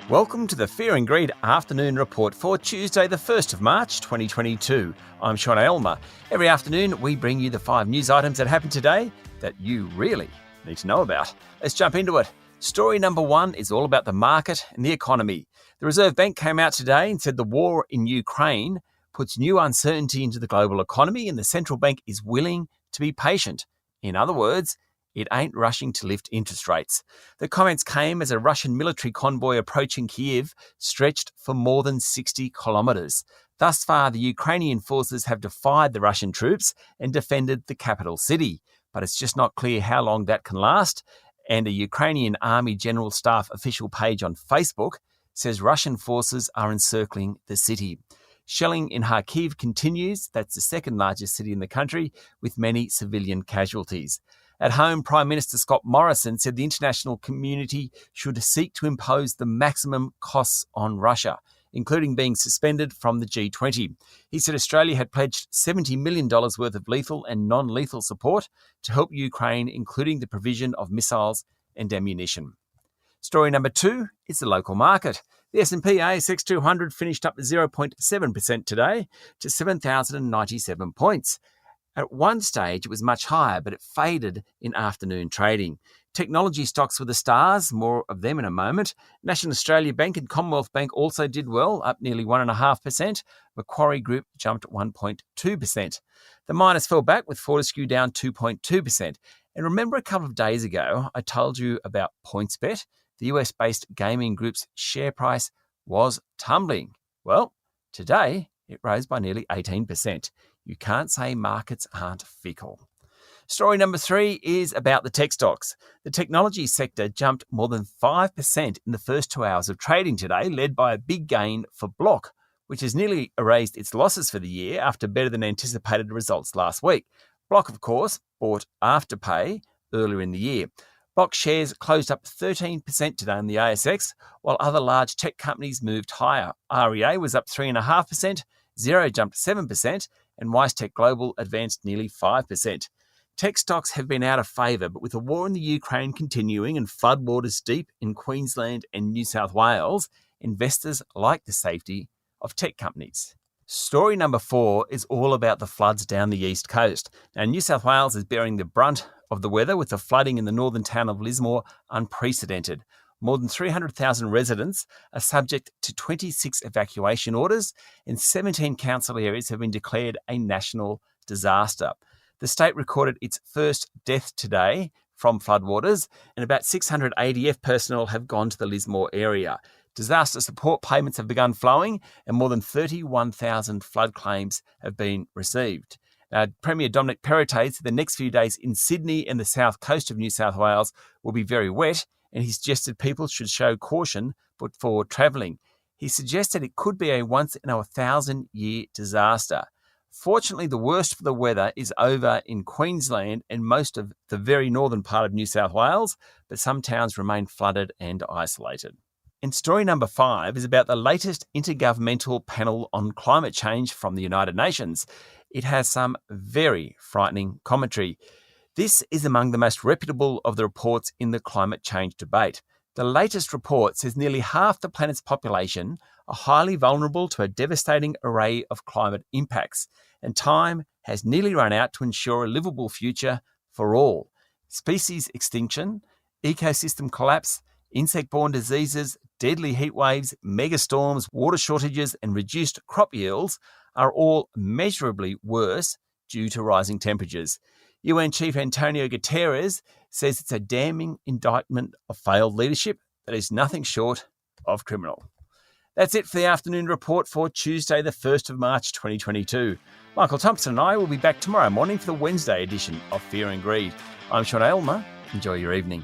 Welcome to the Fear and Greed Afternoon Report for Tuesday, the 1st of March, 2022. I'm Sean Aylmer. Every afternoon, we bring you the 5 news items that happened today that you really need to know about. Let's jump into it. Story number 1 is all about the market and the economy. The Reserve Bank came out today and said the war in Ukraine puts new uncertainty into the global economy and the central bank is willing to be patient. In other words, it ain't rushing to lift interest rates. The comments came as a Russian military convoy approaching Kyiv stretched for more than 60 kilometres. Thus far, the Ukrainian forces have defied the Russian troops and defended the capital city. But it's just not clear how long that can last. And a Ukrainian Army General Staff official page on Facebook says Russian forces are encircling the city. Shelling in Kharkiv continues. That's the second largest city in the country, with many civilian casualties. At home, Prime Minister Scott Morrison said the international community should seek to impose the maximum costs on Russia, including being suspended from the G20. He said Australia had pledged $70 million worth of lethal and non-lethal support to help Ukraine, including the provision of missiles and ammunition. Story number 2 is the local market. The S&P ASX 200 finished up 0.7% today to 7,097 points. At one stage, it was much higher, but it faded in afternoon trading. Technology stocks were the stars, more of them in a moment. National Australia Bank and Commonwealth Bank also did well, up nearly 1.5%. Macquarie Group jumped 1.2%. The miners fell back, with Fortescue down 2.2%. And remember a couple of days ago, I told you about PointsBet? The US-based gaming group's share price was tumbling. Well, today it rose by nearly 18%. You can't say markets aren't fickle. Story number 3 is about the tech stocks. The technology sector jumped more than 5% in the first 2 hours of trading today, led by a big gain for Block, which has nearly erased its losses for the year after better than anticipated results last week. Block, of course, bought Afterpay earlier in the year. Block shares closed up 13% today on the ASX, while other large tech companies moved higher. REA was up 3.5%, Xero jumped 7%, and WiseTech Global advanced nearly 5%. Tech stocks have been out of favour, but with the war in the Ukraine continuing and floodwaters deep in Queensland and New South Wales, investors like the safety of tech companies. Story number 4 is all about the floods down the east coast. Now, New South Wales is bearing the brunt of the weather, with the flooding in the northern town of Lismore unprecedented. More than 300,000 residents are subject to 26 evacuation orders, and 17 council areas have been declared a national disaster. The state recorded its first death today from floodwaters, and about 600 ADF personnel have gone to the Lismore area. Disaster support payments have begun flowing, and more than 31,000 flood claims have been received. Premier Dominic Perrottet said the next few days in Sydney and the south coast of New South Wales will be very wet, and he suggested people should show caution before travelling. He suggested it could be a once-in-a-1,000-year disaster. Fortunately, the worst for the weather is over in Queensland and most of the very northern part of New South Wales, but some towns remain flooded and isolated. And story number 5 is about the latest Intergovernmental Panel on Climate Change from the United Nations. It has some very frightening commentary. This is among the most reputable of the reports in the climate change debate. The latest report says nearly half the planet's population are highly vulnerable to a devastating array of climate impacts, and time has nearly run out to ensure a livable future for all. Species extinction, ecosystem collapse, insect-borne diseases, deadly heat waves, megastorms, water shortages, and reduced crop yields are all measurably worse due to rising temperatures. UN Chief Antonio Guterres says it's a damning indictment of failed leadership that is nothing short of criminal. That's it for the afternoon report for Tuesday, the 1st of March 2022. Michael Thompson and I will be back tomorrow morning for the Wednesday edition of Fear and Greed. I'm Sean Aylmer. Enjoy your evening.